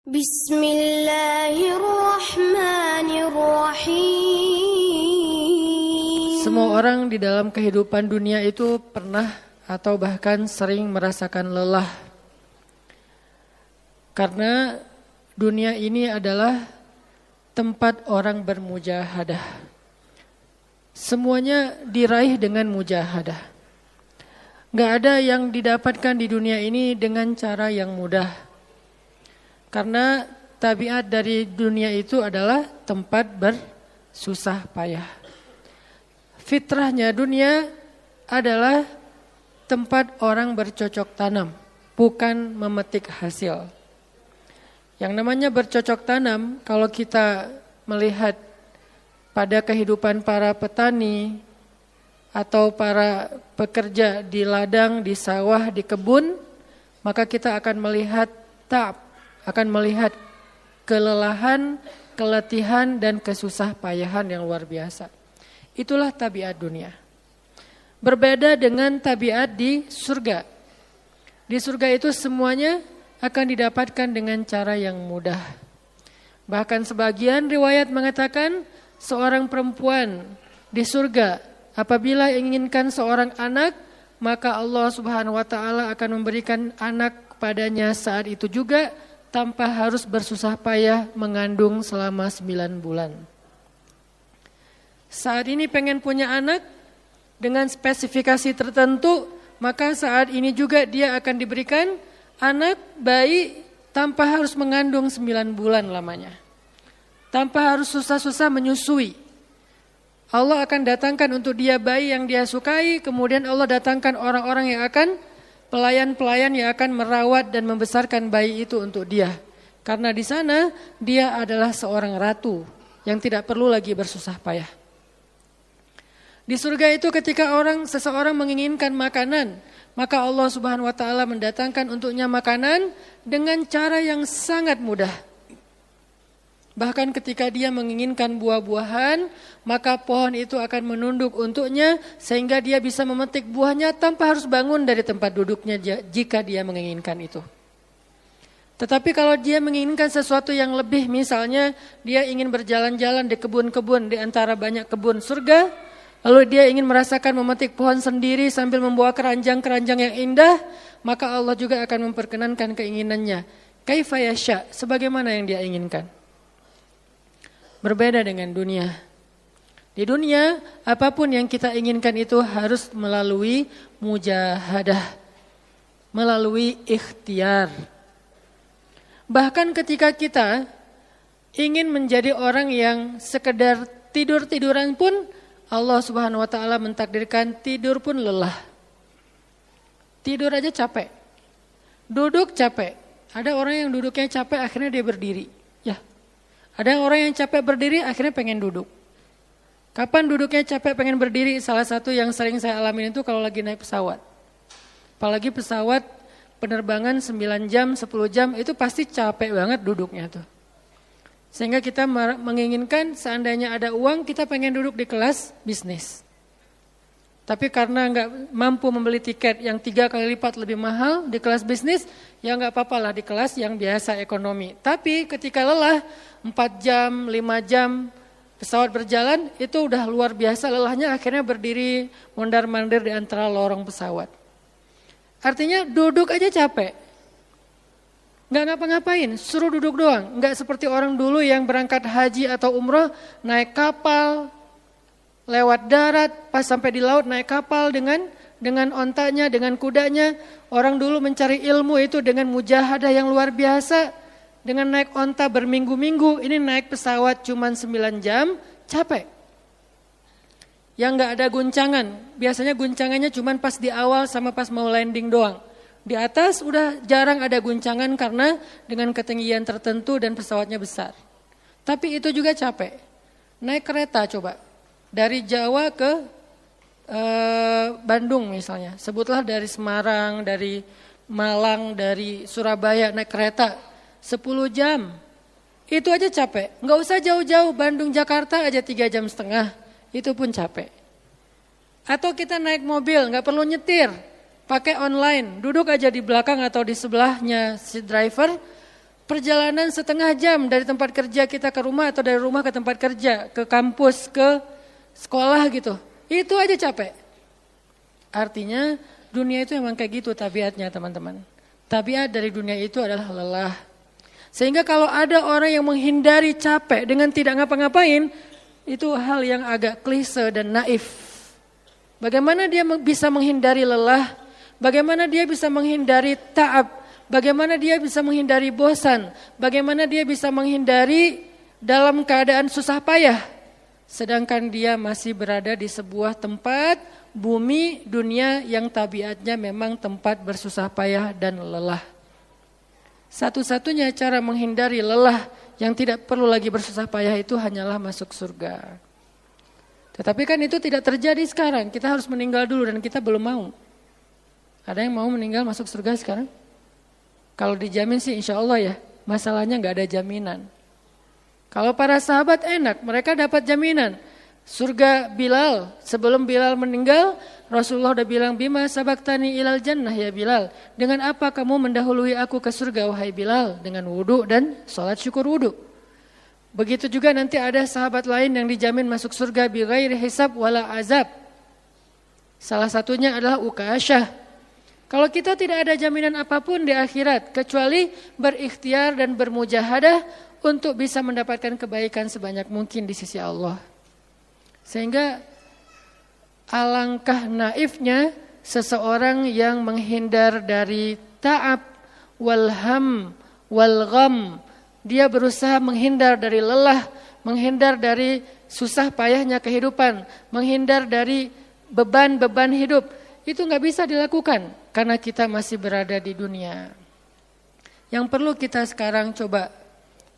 Bismillahirrahmanirrahim. Semua orang di dalam kehidupan dunia itu pernah atau bahkan sering merasakan lelah. Karena dunia ini adalah tempat orang bermujahadah. Semuanya diraih dengan mujahadah. Gak ada yang didapatkan di dunia ini dengan cara yang mudah. Karena tabiat dari dunia itu adalah tempat bersusah payah. Fitrahnya dunia adalah tempat orang bercocok tanam, bukan memetik hasil. Yang namanya bercocok tanam, kalau kita melihat pada kehidupan para petani atau para pekerja di ladang, di sawah, di kebun, maka kita akan melihat akan melihat kelelahan, keletihan, dan kesusah payahan yang luar biasa. Itulah tabiat dunia. Berbeda dengan tabiat di surga. Di surga itu semuanya akan didapatkan dengan cara yang mudah. Bahkan sebagian riwayat mengatakan seorang perempuan di surga apabila inginkan seorang anak, maka Allah Subhanahu wa taala akan memberikan anak kepadanya saat itu juga tanpa harus bersusah payah mengandung selama 9 bulan. Saat ini pengen punya anak dengan spesifikasi tertentu, maka saat ini juga dia akan diberikan anak bayi tanpa harus mengandung 9 bulan lamanya. Tanpa harus susah-susah menyusui. Allah akan datangkan untuk dia bayi yang dia sukai, kemudian Allah datangkan orang-orang yang akan pelayan-pelayan yang akan merawat dan membesarkan bayi itu untuk dia. Karena di sana dia adalah seorang ratu yang tidak perlu lagi bersusah payah. Di surga itu ketika seseorang menginginkan makanan, maka Allah Subhanahu wa taala mendatangkan untuknya makanan dengan cara yang sangat mudah. Bahkan ketika dia menginginkan buah-buahan, maka pohon itu akan menunduk untuknya sehingga dia bisa memetik buahnya tanpa harus bangun dari tempat duduknya jika dia menginginkan itu. Tetapi kalau dia menginginkan sesuatu yang lebih, misalnya dia ingin berjalan-jalan di kebun-kebun di antara banyak kebun surga, lalu dia ingin merasakan memetik pohon sendiri sambil membawa keranjang-keranjang yang indah, maka Allah juga akan memperkenankan keinginannya. Kaifa yasha, sebagaimana yang dia inginkan. Berbeda dengan dunia. Di dunia, apapun yang kita inginkan itu harus melalui mujahadah, melalui ikhtiar. Bahkan ketika kita ingin menjadi orang yang sekedar tidur-tiduran pun, Allah Subhanahu wa taala mentakdirkan tidur pun lelah. Tidur aja capek. Duduk capek. Ada orang yang duduknya capek akhirnya dia berdiri. Ya. Ada orang yang capek berdiri akhirnya pengen duduk. Kapan duduknya capek pengen berdiri? Salah satu yang sering saya alamin itu kalau lagi naik pesawat. Apalagi pesawat penerbangan 9 jam, 10 jam itu pasti capek banget duduknya tuh. Sehingga kita menginginkan seandainya ada uang kita pengen duduk di kelas bisnis. Tapi karena nggak mampu membeli tiket yang 3 kali lipat lebih mahal di kelas bisnis, ya nggak apa-apa lah di kelas yang biasa ekonomi. Tapi ketika lelah 4 jam, 5 jam pesawat berjalan itu udah luar biasa lelahnya, akhirnya berdiri mondar-mandir di antara lorong pesawat. Artinya duduk aja capek. Nggak ngapa-ngapain, suruh duduk doang. Nggak seperti orang dulu yang berangkat haji atau umroh naik kapal, lewat darat, pas sampai di laut naik kapal dengan ontanya, dengan kudanya. Orang dulu mencari ilmu itu dengan mujahadah yang luar biasa. Dengan naik onta berminggu-minggu, ini naik pesawat cuma 9 jam, capek. Yang gak ada guncangan, biasanya guncangannya cuma pas di awal sama pas mau landing doang. Di atas udah jarang ada guncangan karena dengan ketinggian tertentu dan pesawatnya besar. Tapi itu juga capek. Naik kereta coba. Dari Jawa ke Bandung misalnya, sebutlah dari Semarang, dari Malang, dari Surabaya naik kereta 10 jam, itu aja capek. Nggak usah jauh-jauh, Bandung Jakarta aja 3,5 jam, itu pun capek. Atau kita naik mobil, nggak perlu nyetir, pakai online, duduk aja di belakang atau di sebelahnya si driver, perjalanan setengah jam dari tempat kerja kita ke rumah atau dari rumah ke tempat kerja, ke kampus, ke sekolah gitu. Itu aja capek. Artinya dunia itu memang kayak gitu tabiatnya teman-teman. Tabiat dari dunia itu adalah lelah. Sehingga kalau ada orang yang menghindari capek dengan tidak ngapa-ngapain, itu hal yang agak klise dan naif. Bagaimana dia bisa menghindari lelah? Bagaimana dia bisa menghindari ta'ab? Bagaimana dia bisa menghindari bosan? Bagaimana dia bisa menghindari dalam keadaan susah payah? Sedangkan dia masih berada di sebuah tempat, bumi, dunia yang tabiatnya memang tempat bersusah payah dan lelah. Satu-satunya cara menghindari lelah yang tidak perlu lagi bersusah payah itu hanyalah masuk surga. Tetapi kan itu tidak terjadi sekarang, kita harus meninggal dulu dan kita belum mau. Ada yang mau meninggal masuk surga sekarang? Kalau dijamin sih insya Allah ya, masalahnya gak ada jaminan. Kalau para sahabat enak, mereka dapat jaminan. Surga Bilal, sebelum Bilal meninggal, Rasulullah udah bilang, Bima sabaktani ilal jannah ya Bilal. Dengan apa kamu mendahului aku ke surga wahai Bilal? Dengan wudu dan sholat syukur wudu. Begitu juga nanti ada sahabat lain yang dijamin masuk surga bighairi hisab wala azab. Salah satunya adalah Ukasyah. Kalau kita tidak ada jaminan apapun di akhirat kecuali berikhtiar dan bermujahadah untuk bisa mendapatkan kebaikan sebanyak mungkin di sisi Allah. Sehingga alangkah naifnya seseorang yang menghindar dari ta'ab wal ham wal gham. Dia berusaha menghindar dari lelah, menghindar dari susah payahnya kehidupan, menghindar dari beban-beban hidup. Itu gak bisa dilakukan karena kita masih berada di dunia. Yang perlu kita sekarang coba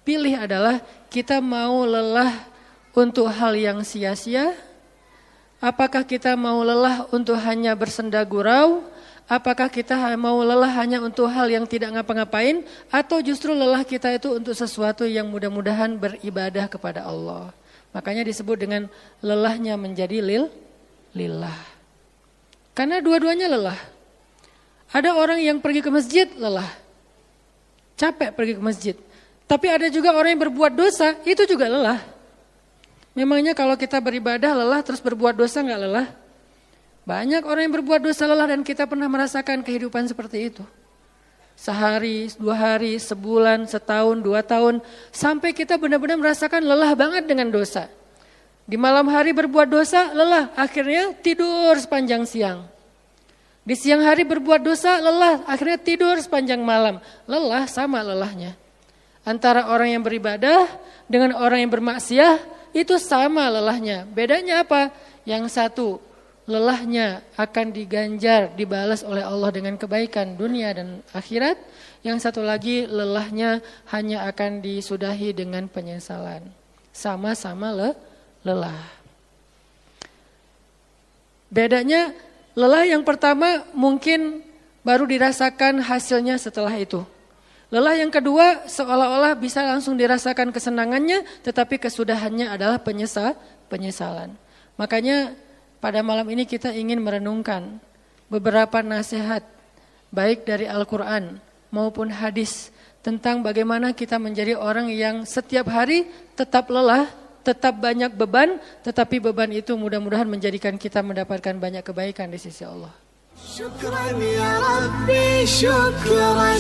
pilih adalah kita mau lelah untuk hal yang sia-sia? Apakah kita mau lelah untuk hanya bersenda gurau? Apakah kita mau lelah hanya untuk hal yang tidak ngapa-ngapain? Atau justru lelah kita itu untuk sesuatu yang mudah-mudahan beribadah kepada Allah? Makanya disebut dengan lelahnya menjadi lillah. Karena dua-duanya lelah. Ada orang yang pergi ke masjid lelah. Capek pergi ke masjid. Tapi ada juga orang yang berbuat dosa, itu juga lelah. Memangnya kalau kita beribadah lelah terus berbuat dosa enggak lelah? Banyak orang yang berbuat dosa lelah dan kita pernah merasakan kehidupan seperti itu. Sehari, 2 hari, sebulan, setahun, 2 tahun. Sampai kita benar-benar merasakan lelah banget dengan dosa. Di malam hari berbuat dosa, lelah. Akhirnya tidur sepanjang siang. Di siang hari berbuat dosa, lelah. Akhirnya tidur sepanjang malam. Lelah sama lelahnya. Antara orang yang beribadah dengan orang yang bermaksiat, itu sama lelahnya. Bedanya apa? Yang satu, lelahnya akan diganjar, dibalas oleh Allah dengan kebaikan dunia dan akhirat. Yang satu lagi, lelahnya hanya akan disudahi dengan penyesalan. Sama-sama lelah. Bedanya lelah yang pertama mungkin baru dirasakan hasilnya setelah itu. Lelah yang kedua seolah-olah bisa langsung dirasakan kesenangannya tetapi kesudahannya adalah penyesalan. Makanya pada malam ini kita ingin merenungkan beberapa nasihat baik dari Al-Quran maupun hadis tentang bagaimana kita menjadi orang yang setiap hari tetap lelah, tetap banyak beban, tetapi beban itu mudah-mudahan menjadikan kita mendapatkan banyak kebaikan di sisi Allah. Syukran ya Rabbi, syukran.